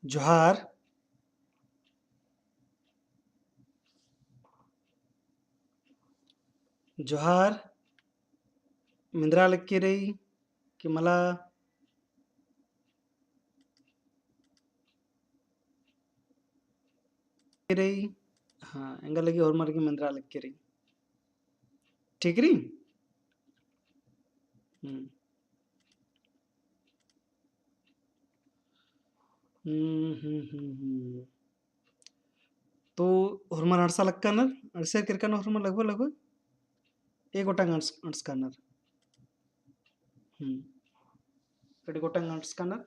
जोहार जोहार मिंद्रा लक्किरी कि मला रही हाँ एंगा लगी और मार की मिंद्रा लक्किरी ठीक रही हम्म तो हरमर अड़सा लक्कानर अड़से किरकान हरमर लगभग लगभग एक गोटांग अड़सकानर कड़ी गोटांग अड़सकानर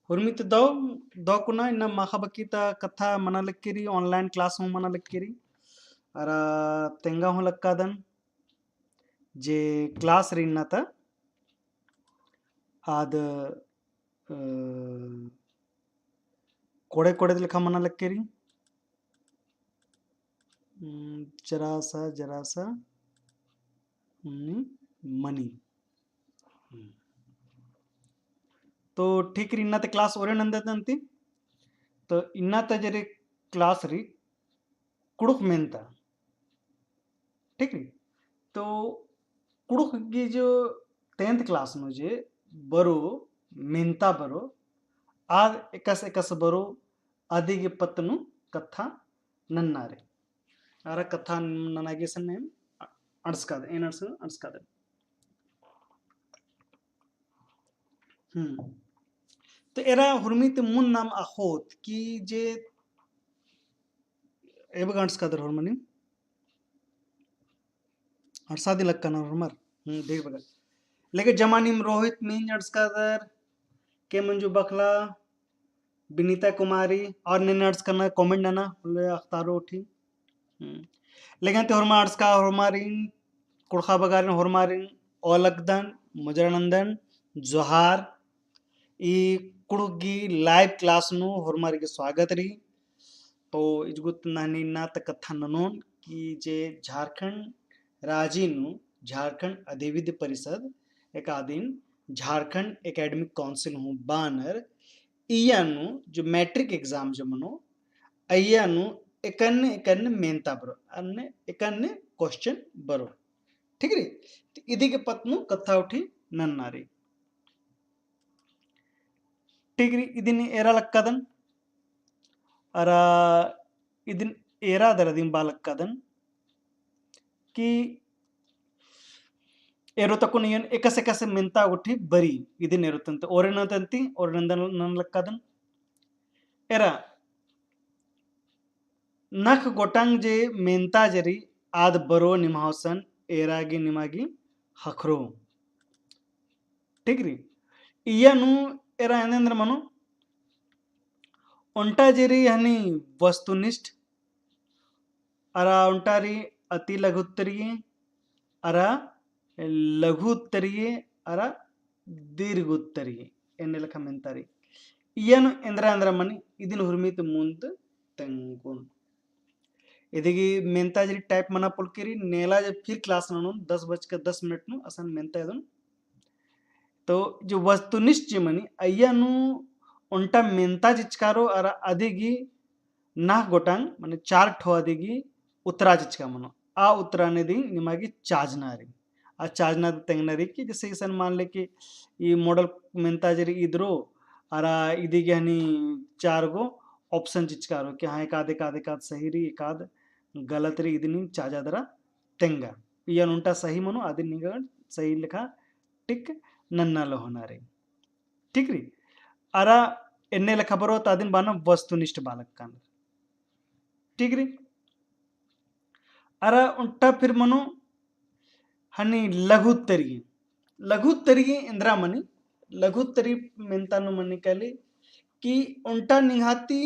हुर्मित दो कुना इन्ना माखाबकीता कथा मना लक्किरी ऑनलाइन क्लास हूँ मना लक्किरी अरा तेंगा हूँ लक्कादन जे क्लास रीना था आद कोड़े कोड़े लिखा मना लक्किरी जरासा मनी तो ठीक री इन्ना क्लास ओरे नंदती तो इन्ना जरे क्लास री कुड़ुक मेनता ठीक री तो कुड़ुक की जो 10th क्लास नो जे बरो मेनता बरो आज एकस एकस बरो आदिगे पत्नु कथा नन्नारे आरा कथा ननागे सन्ने अड़स्काद ಏನ್ ಅಡ್ಸ್ಕಾದ तो एरा हुर्मित मुन नाम अखोत कि जे एबग अड्स्कादर हुर्मनी अड्सादी लक्कन हुर्मर देख बगा लेके जमानिम रोहित मीन अड्स्कादर के मंजू बखला बिनीता कुमारी और ने नर्स करना कमेंट नना ले अख्तारो उठी लेकिन ते हुर्मा अड्स्का हुर्मारिन कुड़खा बगारिन हुर्मारिन ओलगदन मुजरानंदन जोहार ಈ ಕುಡುಗಿ ಲೈವ್ ಕ್ಲಾಸ್ನು ಹೊರಮಾರಿಗೆ ಸ್ವಾಗತ ರೀ तो इजगुत नानी नात कथा ननोन कि जे झारखंड राजीनु झारखंड अधिविद्य परिषद एकादीन झारखंड एकेडमिक काउंसिल हूँ बानर इयानु जो मैट्रिक एग्जाम जो मनो अय्यानु एकन्ने एकन्ने मेनता बरो अन्ने एकन्ने क्वेश्चन बरो ठीक री इदी के पत्नु कथा उठी नन्नारी ठीक री इदिन एरा लक्कादन अरा इदिन एरा दरदिन बालक्कादन कि एरोतकुनियन एकस एकस मेंता उठी बरी इदिन एरोतंत ओरेनतंती ओरेनंदन ननलक्कादन एरा नख गोटांग जे मेंता जरी आद बरो निमाहसन एरागी निमागी हखरो ठीक री इयानु एरा एनेंद्र मनो उंटा जेरी हनी वस्तुनिष्ठ अरा उंटारी अति लघुत्तरीय अरा लघुत्तरीय अरा दीर्घोत्तरीय एन्ने लखा मेंतारी इयन इंद्रा अंद्रा मनी इदिन हुर्मित मुंत तेंगुन इदिगी मेंता जरी टाइप मना पुलकेरी नेला जब फिर क्लास ननु 10:10 नु असन मेंता यदन तो जो वस्तुनिष्ठ जे मनी अय्यानु उंटा मेंता जिचकारो अरा अधिगी नाह गोटांग माने 4 ठो अधिगी उत्तरा जिचका मनो आ उत्तराने दी निमागी चाजनारी आ चाजना तेंगनारी की जैसे इसन मान ले कि ये मॉडल मेंता जरी इधरो अरा इदिगे हनी 4 गो ऑप्शन जिचकारो कि हाँ एकाद सही री एकाद गलत री इदिनी चाजादरा तेंगा इयन उंटा सही मनो आदि निगड सही लिखा टिक नन्नालो होनारे ठीक री अरा एन्ने लेखा बरो तादिन बाना वस्तुनिष्ठ बालक कान ठीक री अरा उंटा फिर मनो हनी लघुत्तरी इंद्रा मनी लघुत्तरी मेंतानु मनी कली कि उंटा निहाती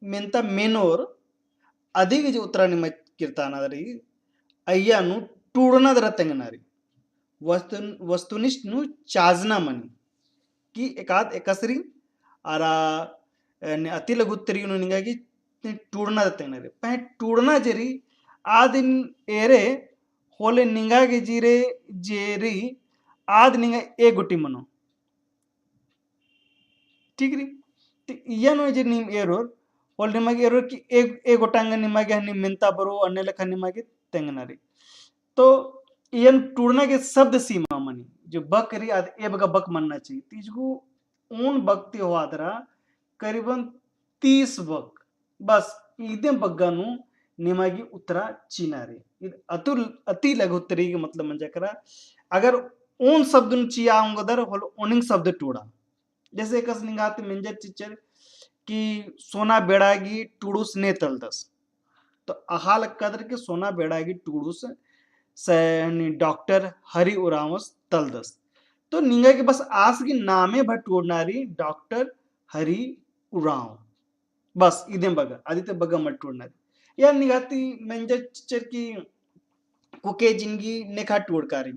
मेंता मेनोर अधिक जो उत्तरा निम कीर्तानादरी अय्यानु टूडनादरा तेंगनारी वस्तुनिष्ठ नु चाजना मनी कि एकाद एकसरी आरा अति लघुत्तरी निगागी टूडना तेंगनारी पह टूडना जरी आदिन एरे होले निगागे जीरे जेरी आद निगा ए गुटी मनो ठीक री ಏನು je nim error hol nimage error ki e gotanga nimage hani minta baro अन्य लेखा निमागे तेंगनारी तो यन टूटना के शब्द सीमा मनी जो बकरी आद ए बका बक मनना चाहिए तीजगु ऊन बकती हो आदरा करीबन 30 बक बस इदे बग्गानु निमागी उतरा चीनारे अतुल अति लघु उत्तरी के मतलब मंजा करा अगर ऊन शब्द चिया दर होल ओनिंग शब्द टूड़ा जैसे कस निगात मिंजर चिचर कि सोना बेड़ागी टूडूस ने तलदस तो अहाल कदर के सोना बेड़ागी टूडूस डॉक्टर हरि उरावस तलदस तो निंगा के बस आस की नामे भटोड़नारी डॉक्टर हरि उराव बस इदे बगा आदित्य बगा मटोड़नारी या निगाती मंजर चिचर की कुके जिंगी नेखा टोड़कारी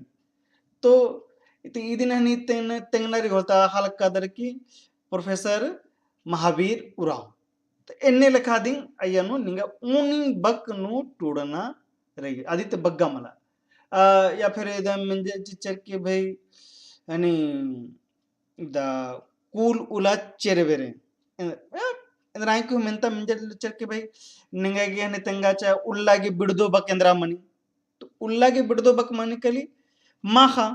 तो इदिन हनी तेंगनारी होता हाल कदर की प्रोफेसर महावीर उराव तो एन्ने लेखा दिन अय्यनु निंगा ऊनी बक नु टोड़ना रही आदित्य बग्गा मला या फिर इधर मंजे चिचर के भाई यानी द कूल उला चेरवेरे इंद्र आई को मिनता मंजे चिचर के भाई निंगा के हने तेंगाचा उल्ला के बिड़दो बक इंद्रा मनी तो उल्ला के बिड़दो बक मनी कली माखा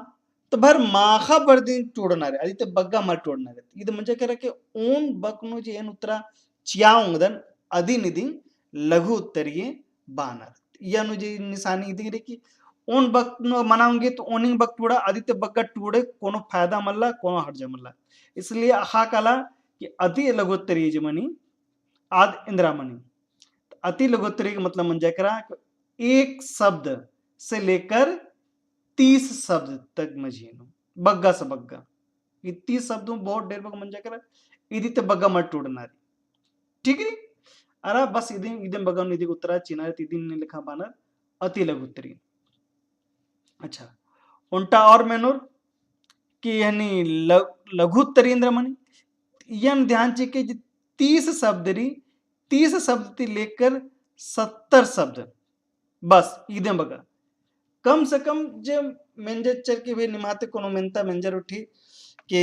तो भर माखा पर दिन टोड़ना रे आदित्य बग्गा मर टोड़ना रे इधर मंजे कह रहा कि ऊन बक नु जे एन उतरा चियाऊंगदन अदि निदिन लघु उत्तरीय बानर यानु जे निशानी इदी रे की ओन बक नो मनाऊंगे तो ओनिंग बक टूड़ा आदित्य बग्गा टूड़े कोनो फायदा मल्ला कोनो हर्ज मल्ला इसलिए अहा कला कि अति लघुत्तरीय जमनी आद इंद्रामणि अति लघुत्तरीय का मतलब मन जाकरा एक शब्द से लेकर 30 शब्द तक मझीनो बग्गा से बग्गा ये 30 शब्दों बहुत देर बग मन जाकरा इदी ते बग्गा मत टूड़ना ठीक है अरा बस इदिन इदिन बगन इदी उत्तरा चीना इदिन ने लिखा बानर अति लघुत्तरीय अच्छा उल्टा और मेनूर कि यानी लघुत्तरीय इंद्रमणि यन ध्यान चिके 30 शब्द री 30 शब्द ती लेकर 70 शब्द बस इदे बगा कम से कम जे मेंजर के भी निमाते कोनो मेंता मेंजर उठी कि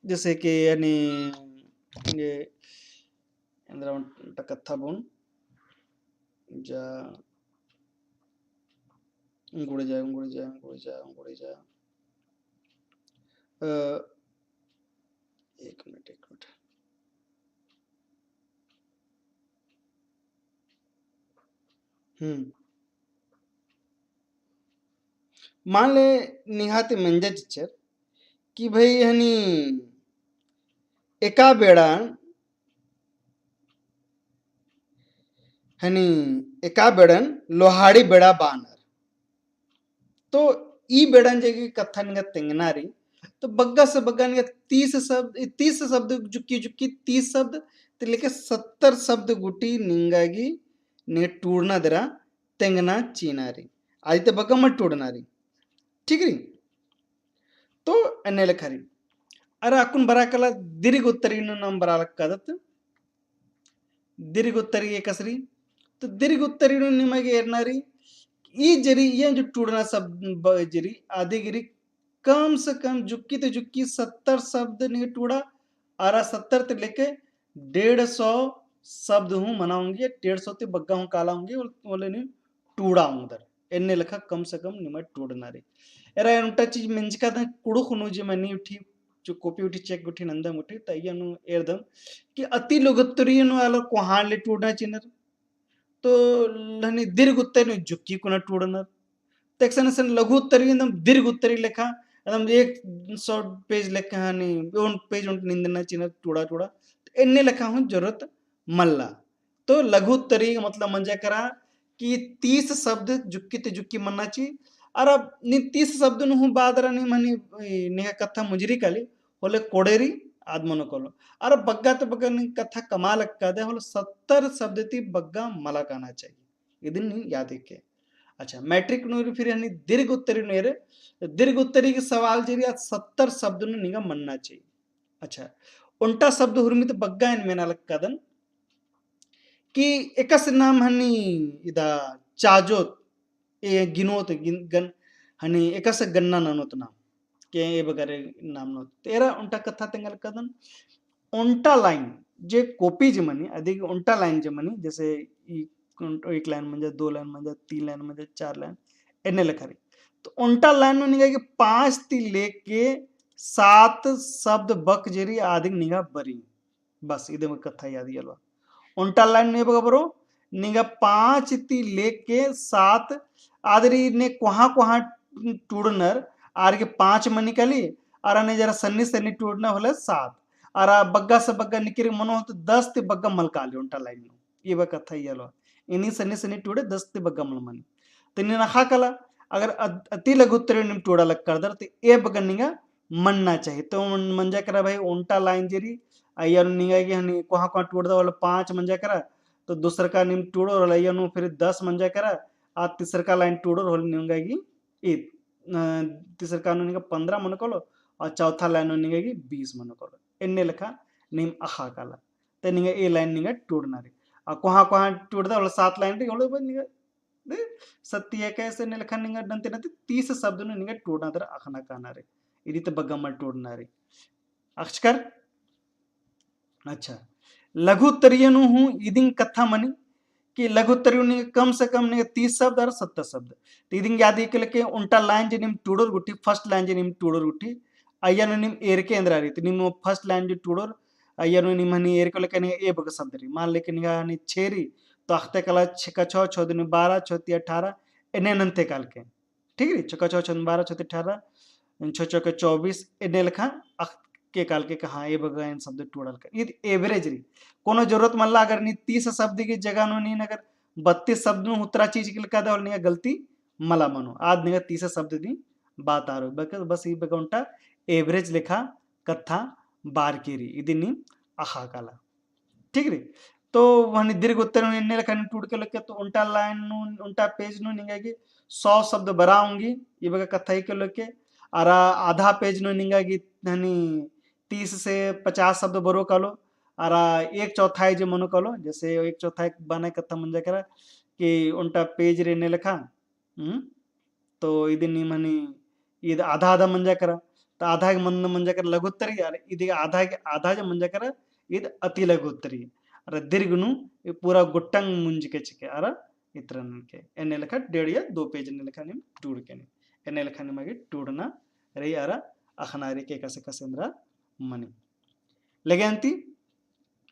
जैसे कि यानी ये इंद्र कथा बुन जा उंगुड़े जाए उंगुड़े जाए उंगुड़े जाए उंगुड़े जाए एक मिनट मान ले निहाते मंजा चिचर कि भाई हनी एका बेड़ा हनी एका बेड़न लोहाड़ी बेड़ा बानर तो ई बेड़न जगह कथा निगा तेंगनारी तो बग्गा से बग्गा निगा 30 शब्द जुक्की जुक्की 30 शब्द तो लेके 70 शब्द गुटी निंगागी ने टूड़ना दरा तेंगना चीनारी आज तो बग्गा मत टूड़नारी ठीक है तो अन्य लेखारी अरे अकुन बरा कला दीर्घ उत्तरी नाम बरा कदत दीर्घ उत्तरी कसरी तो दीर्घ उत्तरी निಮಗೆ ಏರ್ನಾರಿ ಈ जरी ये जो टूड़ना शब्द जरी आदि गिरी कम से कम जुक्की तो जुक्की 70 शब्द नहीं टूड़ा आरा 70 ते लेके 150 शब्द हूँ मनाऊंगी 150 ते बग्गा हूँ काला होंगे बोले नहीं टूड़ा हूँ उधर एन्ने लिखा कम से कम निमट टूड़ना रे एरा उल्टा चीज मिंजका था कुड़ु खुनु जे मनी उठी जो कॉपी उठी चेक उठी नंदम उठी तयनु एरदम कि अति लघुत्तरीय आलो कोहाले टूड़ना चिनर तो लहनी दीर्घ उत्तरी जुक्की कुना टूड़नर तक्षण सन लघु उत्तरी एकदम दीर्घ उत्तरी लेखा एकदम 100 पेज लेखा हनी ओन पेज उन निंदना चिनर टूड़ा टूड़ा इन्ने लेखा हूँ जरूरत मल्ला तो लघु उत्तरी मतलब मंजा करा कि 30 शब्द जुक्की ते जुक्की मन्ना ची अर अब नि 30 शब्द नु बादरा नि मनी नेहा कथा मुजरी काली होले कोडेरी आदमनो कोलो अरे बग्गा तो बग्गा नहीं कथा कमाल कदे होलो 70 शब्द ती बग्गा मला काना चाहिए इदिन याद के अच्छा मैट्रिक नूरी फिर यानी दीर्घ उत्तरी नेरे दीर्घ उत्तरी के सवाल जेरी 70 शब्द नु निगा मनना चाहिए अच्छा उल्टा शब्द हुरमित बग्गा इन मेना कदन कि एकस नाम हनी इदा चाजोत ए गिनोत गन हनी एकस गन्ना ननोत नाम के ए बगरे नाम नो तेरा उल्टा कथा तेंगल कदन उंटा लाईन जे कॉपी जे म्हणे अधिक उंटा लाईन जे म्हणे जैसे एक लाइन म्हणजे 2 लाइन म्हणजे 3 लाइन म्हणजे 4 लाइन एने लखा तो उंटा लाइन में निगा कि 5 ती लेके 7 शब्द बक जेरी आदि निगा बरी बस इदे में कथा याद यलवा उंटा लाइन ने बगा बरो निगा 5 ती लेके 7 आदरी ने कोहा टूडनर आर के 5 मनी कली अराने जरा सन्नी सन्नी टूडना होले 7 अरा बग्गा से बग्गा निकिरी मनो तो 10 ते बग्गा मलकाली उंटा लाइन ये बा कथा यलवा इनी सन्नी सन्नी टूडे 10 ते बग्गा मलमनी तिन्ने हाकला अगर अति लघुत्तर निम टूडा लग कर दर ते ए बगनिंगा मनना चाहिए तो मंजा करा भाई उंटा लाइन जेरी अय्यन निगा की हनी कोहा कोहा टूडदा वाला 5 मंजा करा तो दूसर का निम टूडो और अय्यन फिर 10 मंजा करा आ तीसर का लाइन टूडो और निगा की ए तीसर का निगा 15 मन कोलो और चौथा लाइन निगा की 20 मन कोलो एन्ने लेखा निम अहा काला ते निगा ए लाइन निगा टूडना रे आ कोहा कोहा टूडदा वाला 7 लाइन रे होलो निगा सत्य कैसे निलखन निंगा नंते नंते 30 शब्द निंगा टूडना दर अखना कानारे इदित बगमल टूडनारे अक्षकर अच्छा लघुत्तरीयनु हूँ इदिंग कथा मनी कि लघुत्तरीय ने कम से कम ने 30 शब्द और 70 शब्द तो इदिंग याद के लेके उल्टा लाइन जे निम टूडोर गुटी फर्स्ट लाइन जे निम टूडोर गुटी अय्यनु निम एर के अंदर आ रही तो निम फर्स्ट लाइन जे टूडोर अय्यनु निम हनी एर को लेके ने ए बग शब्द री मान लेके निगा हनी छेरी तो अख्ते कला छिका छो छो दिन 12 छोती 18 एने नंते काल के ठीक है छिका छो छो 12 छोती 18 छो छो के 24 एने लखा के काल के कहा ए बगैन शब्द टूडल का ये एवरेज री कोनो जरूरत मल्ला अगर नी 30 शब्द की जगह नो नी अगर 32 शब्द नु उतरा चीज के लिखा दे और नी गलती मला मनो आज नी 30 शब्द दी बात आ रही बस ये बगौंटा एवरेज लिखा कथा बार की री इदी नी आहा काला ठीक रे तो वहां दीर्घ उत्तर में लेखा टूट के लेके तो उल्टा लाइन नु उल्टा पेज नु निंगागी 100 शब्द बराऊंगी ये बगा कथाई के लेके अरा आधा पेज नु निंगागी हनी 30 से 50 शब्द बरो कालो अरा एक चौथाई जो मनो कालो जैसे एक चौथाई बने कथा मंजा करा कि उल्टा पेज रे ने लेखा तो इदी नी मनी इद आधा आधा मंजा करा तो आधा के मन मंजा कर लघुत्तरी अरे इदी आधा के आधा जो मंजा करा इद अति लघुत्तरी अरे दीर्घनु पूरा गुट्टंग मुंज के चिके अरे इतरन के एने लेखा 1.5 या 2 पेज ने लेखा निम टूड के एने लेखा निमागे टूडना रे अरे अखनारी के कसे कसेंद्रा मनी लेगेंती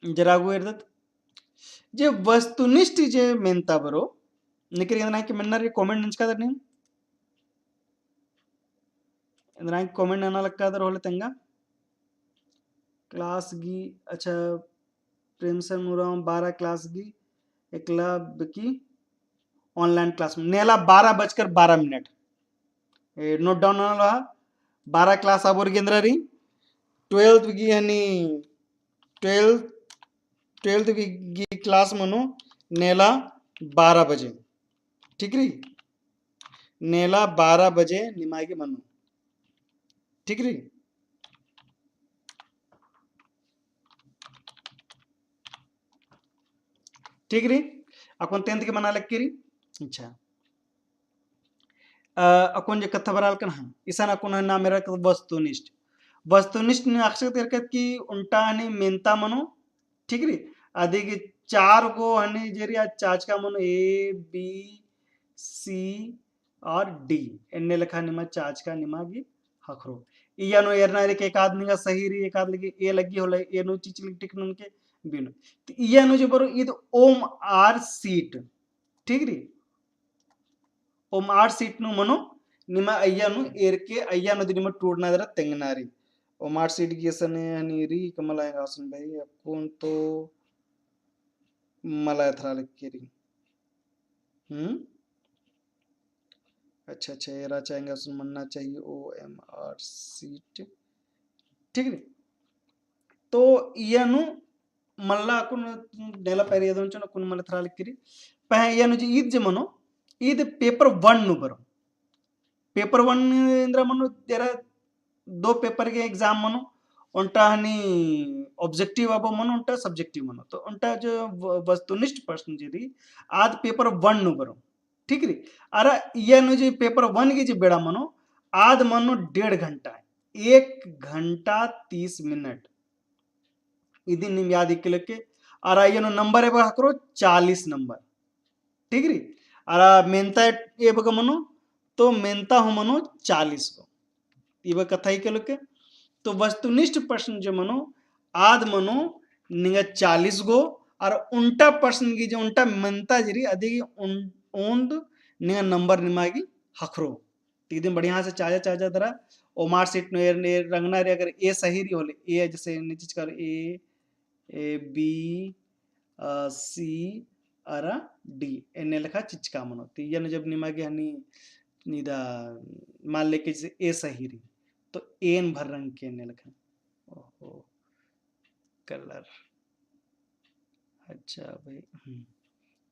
जरागु इरदत जे वस्तुनिष्ठ जे मेंता बरो निकरी इंदना के मन्नर कमेंट नंचका दर नहीं इंदना कमेंट आना लक्का दर होले तंगा क्लास गी अच्छा प्रेमसन मुराम 12 क्लास गी एकला की ऑनलाइन क्लास में नेला 12:12 नोट डाउन रहा 12 क्लास आबोर गेंद्रा री 12th की यानी 12th की क्लास मनो नेला 12 बजे ठीक री नेला 12 बजे निमागी मनो ठीक री ठीक री अकोन 10th के मना लग री अच्छा अकोन जे कथा बराल कन हाँ ईसान अकोन ना मेरा वस्तुनिष्ठ ने अक्षर तेरकत की उल्टा हनी मेंता मनो ठीक री आदि के 4 को हनी जेरी आज चाचका मनो ए बी सी और डी एन्ने लिखा निमा चाचका निमा की हखरो इयानो एरना रे के एक आदमी का सही री एक आदमी के ए लगी होला ए नो चीच टिक नन के बिनो तो इयानो जो बरो इद ओम आर सीट ठीक री ओम आर सीट नु मनो निमा अय्यानु एर के अय्यानु दिनिमा टूडना दरा तेंगनारी ओम आर सीट की सने हनी री कमला आसन भाई कौन तो मला थरा लिख री अच्छा अच्छा एरा चाहेंगे सुन मनना चाहिए ओ एम आर सीट ठीक है तो इयानु मल्ला कुन नेला पैर यदन चन कुन मल थरा लिख री पह इयानु जी ईद जे मनो ईद पेपर 1 नु बरो पेपर 1 इंद्र मनो तेरा 2 पेपर के एग्जाम मनो उनटा हनी ऑब्जेक्टिव अब मनो उनटा सब्जेक्टिव मनो तो उनटा जो वस्तुनिष्ठ प्रश्न जी आज पेपर 1 नु बरो ठीक री अरे इयानु जी पेपर 1 की जी बेड़ा मनो आध मनो 1.5 घंटा 1 घंटा 30 मिनट इदी निम याद इक्के और आइयो नंबर है हाकरो 40 नंबर ठीक री और मेंता ये बग मनो तो मेंता हो मनो 40 को इब कथा इक्के तो वस्तुनिष्ठ प्रश्न जो मनो आद मनो निंगा 40 गो और उल्टा प्रश्न की जो उल्टा मेंता जरी अधिक ओंद निंगा नंबर निमागी हखरो तीन बढ़िया से चाजा चाजा दरा ओ मार्क शीट रंगना रे अगर ए सही री होले ए जैसे नीचे कर ए बी सी अरा डी एने लिखा चिचका मनो तीन जब निमागे हनी निदा मान लेके जैसे ए सही री तो एन भर रंग के एने लिखा ओहो कलर अच्छा भाई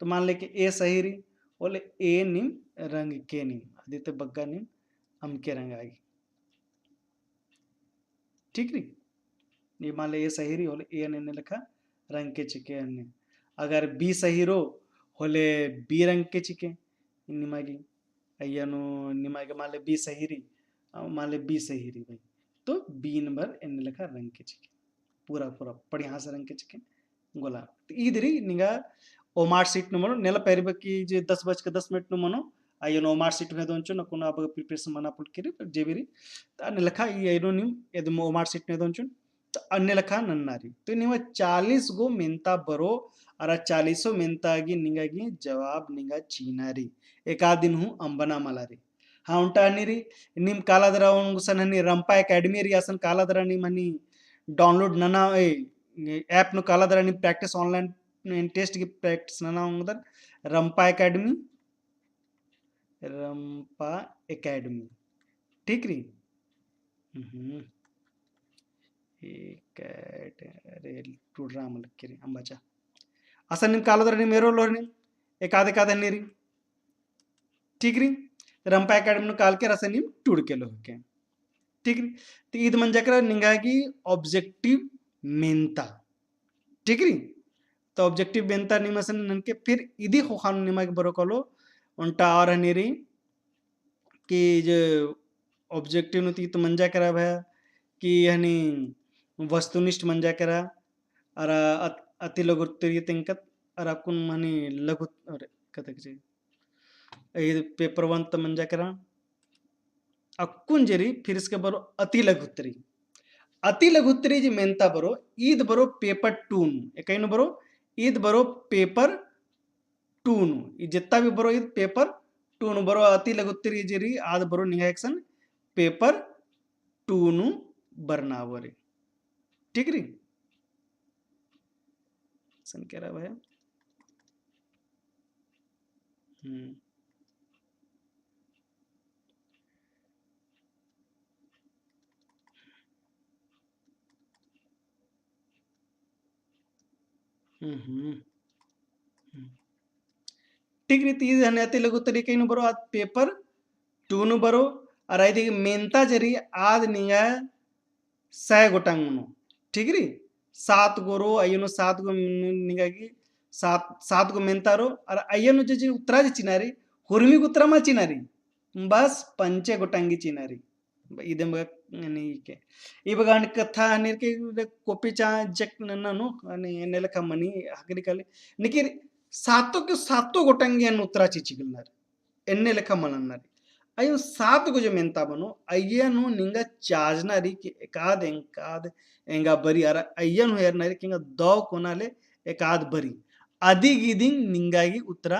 तो मान ले कि ए सही री बोले ए निम रंग के निम आदित्य बग्गा निम हम के रंग आई ठीक री ये मान ले ए सही री बोले ए ने लिखा रंग के चिके अन्य अगर बी सही रो होले बी रंग के चिके निमागी अय्यनो निमागे मान ले बी सही री मान ले बी सही री भाई तो बी नंबर एन लिखा रंग के चिके पूरा पूरा बढ़िया से रंग के चिके गोला इधरी निगा ओ मार्क शीट मनो नेला पैरिबकी जे 10:10 मनो अयनो ओ मार्क शीट दोंचो नकुना अब प्रिपरेशन मना पुल्किरी जेबिरी त लेखा ई ऐनो निम एद ओ मार्क शीट दोंचो तो अन्य लेखा नन्नारी तो निवा 40 गो मेंता बरो अरा 40 मेंतागी निगागी जवाब निगा चीनारी एका दिन हूँ अंबना मलारी हाँ उंटा हनीरी निम कालादरा उंगसन हनी रंपा एकेडमी री असन कालादरा निम हनी डाउनलोड नना ऐप नु कालादरा निम प्रैक्टिस ऑनलाइन टेस्ट की प्रैक्टिस नना उंगदर रंपा एकेडमी ठीक री टूडराम लक्केरी अंबाचा असन निम कालादरा निम मेरो लोर निम एकादे कादे नीरी ठीक री रंपा एकेडमी नु काल के रसन निम टूड के लो के ठीक री तो इद मन जकरा निगागी ऑब्जेक्टिव मेंता ठीक री तो ऑब्जेक्टिव मेंता निमसन ननके फिर इदी खोखान निमाग बरो कलो उंटा और हनीरी कि जो ऑब्जेक्टिव नुती तो मंजा करा भया कि हनी वस्तुनिष्ठ मंजा करा अरा अति लघु उत्तरीय तिंकत अरा कुन हनी लघु अरे कतक जी ये पेपर 1 तो मंजा करा अक्कुन जरी फिर इसके बरो अति लघुत्तरी जी मेंता बरो ईद बरो पेपर 2 एकैन बरो ईद बरो पेपर 2 जितना भी बरो ईद पेपर 2 बरो अति लघुत्तरी जरी आद बरो निगा एक्शन पेपर 2 बरनावरे ठीक री सन कह रहा भाई ठीक रीति अति लघु तरीके बरो आद पेपर 2 बरो और आई मेंता जरी आद निगा 6 गोटांग ठीक री 7 गोरो अयनो 7 गो निगागी 7 गो मेंता रो और अयनो जे उत्तरा जे चिनारी हुर्मी उत्तरा मा चिनारी बस 5 गोटांगी चिनारी इदे नहीं के इबगा कथा अनिर के कॉपी चा जक ननु अनि नेलका मनी हकरी कले निकिर सातो गोटंगी अन उत्तरा चिचिगलनार एन्ने लेखा मनन्नारी अयो 7 गो जो मेंता बनो अय्यनु निंगा चाजनारी कि एकाद एंगा बरी अरा अय्यनु हेरनारी किंगा दो कोनाले एकाद बरी आदि गिदिंग निंगागी उत्तरा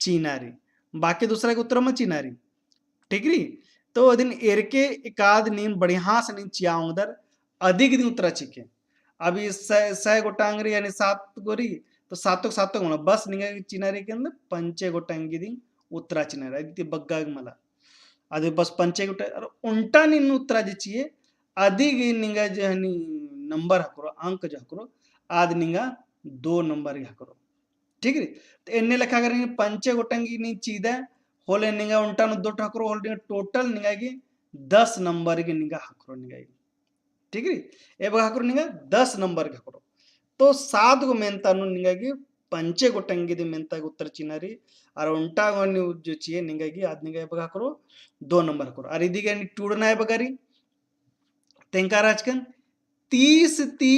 चीनारी बाकी दूसरा के उत्तरा में चीनारी ठीक री तो अदिन एरके एकाद नीम बढ़िया से नीम चियाउंदर अधिक दिन उत्तरा चिके अभी 6 गोटांगरी यानी 7 गोरी तो सातों गुणा बस निगा चिनारी के अंदर 5 गोटांगी दिन उत्तरा चिनारी अदिति बग्गा मला अदे बस 5 गोटा उल्टा निन उत्तरा जिचिए अधिक निगा जहनी नंबर हकरो अंक जो हकरो आद निगा 2 नंबर हकरो ठीक री तो एन्ने लेखा करें 5 गोटांगी नी चीदा होले निगा उल्टा नु 2 हकरो होले टोटल निगागी 10 नंबर की निगा हकरो निगागी ठीक री ए बगा हकरो निगा 10 नंबर के हकरो तो 7 गो मेंता नु निगागी 5 गोटंगी दे मेंता उत्तर चिनारी और उल्टा गो जो चिए निगागी आद निगा बगा हकरो 2 नंबर हकरो और इदिगे टूडना है बगारी तेंका राजकन 30 ती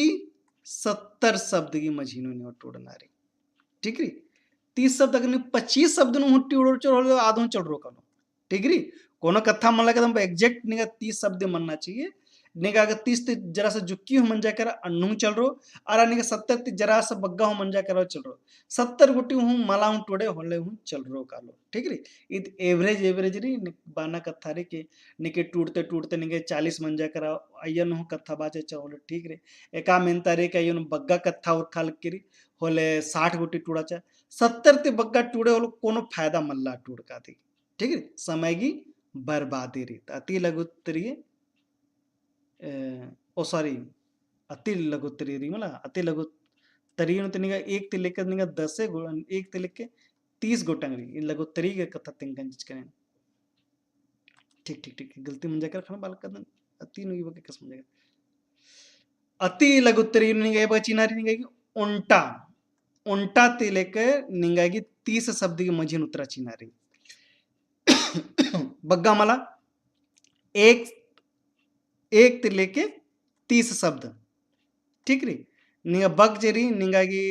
70 शब्द की मझीनो नहीं टूटनारी ठीक री 30 शब्द अगर 25 शब्द नु टिवड़ो चढ़ो आधो चढ़ रो कलो ठीक री कोनो कथा मन लगे तुम एग्जैक्ट निगा 30 शब्द मनना चाहिए निगा अगर 30 ते जरा सा जुक्की हो मन जा कर अन्नू चल रो और निगा 70 ते जरा सा बग्गा हो मन जा कर चल रो 70 गुटी हूँ मला हूँ टोड़े होले हूँ चल रो कालो ठीक री इत एवरेज री बाना कथा रे के निके टूटते टूटते निके 40 मन जा कर अयन हो कथा बाचे चल ठीक रे एका मेनता रे के अयन बग्गा कथा और खाल किरी होले 60 गुटी टूड़ा चा 70 ते बग्गा टूड़े होलो कोनो फायदा मल्ला टूड़ का थी ठीक है समय की बर्बादी रही अति लघुत्तरीय ओ सॉरी अति लघुत्तरीय रही मला अति लघुत्तरीय तो निगा एक ते लेकर निगा 10 से एक ते लेके 30 गोटंग रही लघुत्तरीय के कथा तिंकन जिस करें ठीक ठीक ठीक गलती मन जाकर खाना बालक कदन अति नुई बके कस मन जाकर अति लघुत्तरीय निगा बची नारी निगा की उल्टा उल्टा ते लेकर निगा की 30 शब्द की मझीन उतरा चिनारी बग्गा मला एक ते लेके 30 शब्द ठीक री निगा बग जेरी निगागी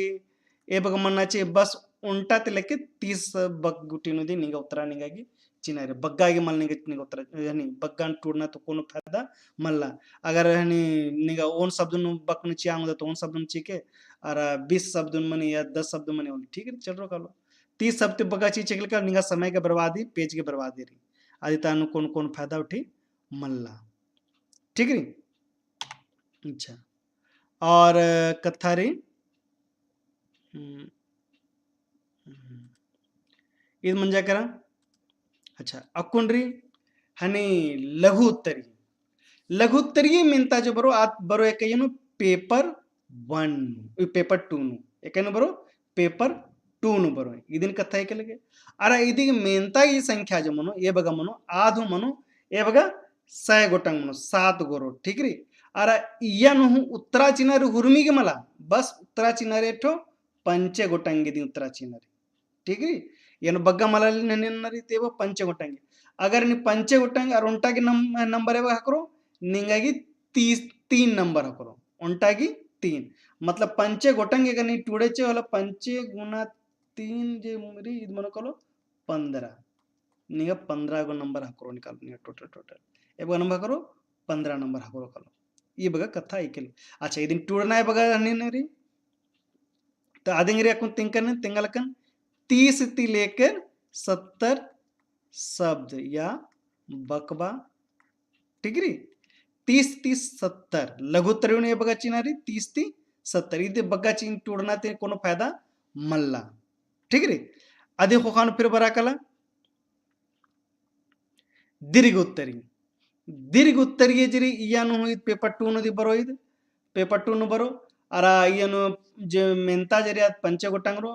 ए बग मन्ना चे बस उल्टा ते लेके 30 बग गुटी नुदी निगा उतरा निगागी चिनारे बग्गागी मल निगा उतरा यानी बग्गा टूटना तो कोनो फायदा मल्ला अगर यानी निगा ओन शब्द नु बक नु चियांग तो ओन शब्द नु चिके और 20 शब्द मने या 10 शब्द मने ठीक है चल रो कालो 30 शब्द बग्गा ची चेकल का निगा समय के बर्बादी पेज के बर्बादी री आदि तानु कौन कौन फायदा उठी मल्ला ठीक है अच्छा और कथा रे ईद मन जा करा अच्छा अकुंडरी हनी लघु उत्तरी मिनता जो बरो आत बरो एक पेपर 1 पेपर 2 नु एक बरो पेपर 2 नु बरो इदिन कथा एक लगे अरे इदी मेनता ಈ ಸಂಖ್ಯಾ जो मनो ये बगा मनो आधु मनो ये बगा 100 गोटंग मनो 7 गोरो ठीक री अरे इयन हूँ उत्तरा चिनारी हुर्मी के मला बस उत्तरा चिनारी ठो पंचे गोटंगी दी उत्तरा चिनारी ठीक री यन बग्गा मला नरी तेव पंचे गोटंगी अगर नि पंचे गोटंगी और उल्टा की नंबर है हकरो निंगागी 3 नंबर हकरो उल्टा की 3 मतलब पंचे गोटंगी का नहीं टूड़े चे वाला पंचे गुना 3 जे मेरी इद मनो कलो 15 निगा 15 गो नंबर हकरो निकालो निगा टोटल ए बगा नंबर हकरो 15 नंबर हकरो कलो ये बगा कथा इकेली अच्छा इदिन टूड़ना है बगा नरी तो आदिंगरी अकुन तिंकन तिंगलकन 30 ती लेकर 70 शब्द या बकबा ठीक री 30 70 लघुत्तर ये बगा चिनारी 30 ती 70 इदे बग्गा चिन टूड़ना ते कोनो फायदा मल्ला ठीक री अदे होखान फिर बरा कला दीर्घ उत्तरी जरी इयानु हुई पेपर 2 नु दी बरो इद पेपर 2 नु बरो अरा इयनु जे मेंता जरी पंचे गोटंगरो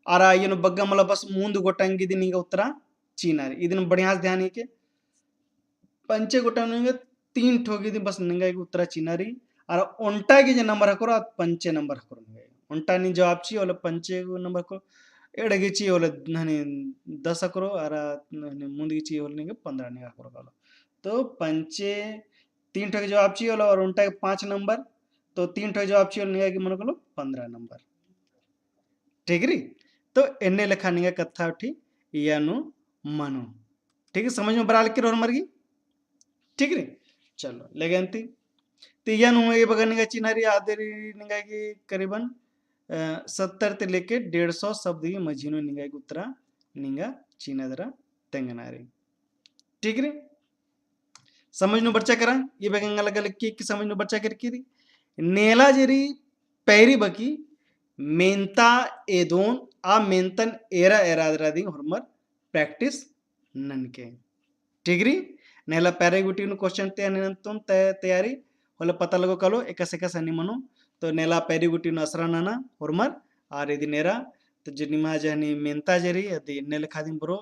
अरा इयनु बग्गा मला बस मूंद गोटंगी दी निगा उत्तरा चीनारी इदिन बढ़िया से ध्यान के पंचे गोटंग 3 ठोगी दी बस निगा उत्तरा चीनारी और उल्टा की जे नंबर हकरो पंचे नंबर हकरो उल्टा नी जवाब ची ओले पंचे नंबर को एडगी ची ओले ननी 10 हकरो और मुंदगी ची ओले निगा 15 निगा हकरो कालो तो पंचे 3 ठोगी जवाब ची ओले और उल्टा 5 नंबर तो 3 ठोगी जवाब ची ओले निगा की मन कलो 15 नंबर ठीक री तो एने लेखा निगा कथा उठी यानु मनो ठीक है समझ में बराल की रोर मरगी ठीक रे चलो लेगंती तो यानु ये बगन निगा चिनारी आधेरी निगा की करीबन 70 ते लेके 150 शब्द की मझीनो निगा की उत्तरा निगा चीनादरा तेंगनारी ठीक रे समझ नो बच्चा करा ये बगंगा लगा की समझ नो बच्चा कर की नेला जरी पैरी बकी मेंता एदोन आ मेंतन एरा एरादरादी हरमर प्रैक्टिस ननके ठीक री नेला पैरेगुटी नु क्वेश्चन ते अनंतम तैयारी होला पता लगो कलो एकस एकस अनि मनो तो नेला पैरेगुटी नु असरा नाना हरमर आर इदि नेरा तो जनिमा जनी मेंता जरी अदि नेल खादिम बरो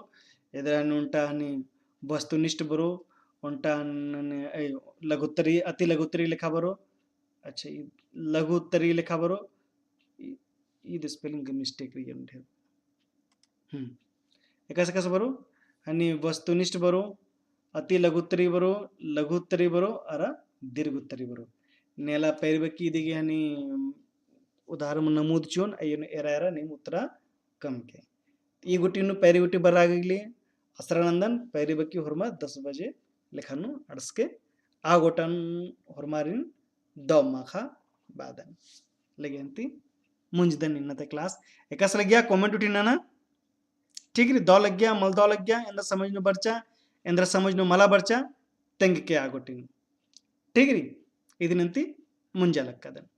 एदरा नुंटा हनी वस्तुनिष्ठ बरो उंटा लघुत्तरी अति लघुत्तरी लिखा बरो अच्छा लघुत्तरी लिखा बरो ಇದು ಸ್ಪೆಲ್ಲಿಂಗ್ ಮಿಸ್ಟೇಕ್ ರೀ ಏನು एकस बरो आणि वस्तुनिष्ठ बरो अति लघुत्तरी बरो अरा दीर्घोत्तरी बरो नेला पैरबकी दिगे हनी उदाहरण नमूद चोन अयन एरा एरा निम उत्तरा कम के ई गुटीनु पैरी गुटी बरागली असरानंदन पैरी बकी हुरमा 10 बजे लेखानु अड़सके आ गोटन हुरमारिन दौ माखा बादन लेगेंती मुंजदन इन्नते क्लास एकस लग गया कमेंट उठिना ना ठीक री दौ लग गया मल दौ लग गया इंद्र समझनु बर्चा इंद्र समझनु मला बर्चा तेंग के आगोटिन ठीक री इदिनंती ಮುಂಜಾಲಕ್ಕದನ್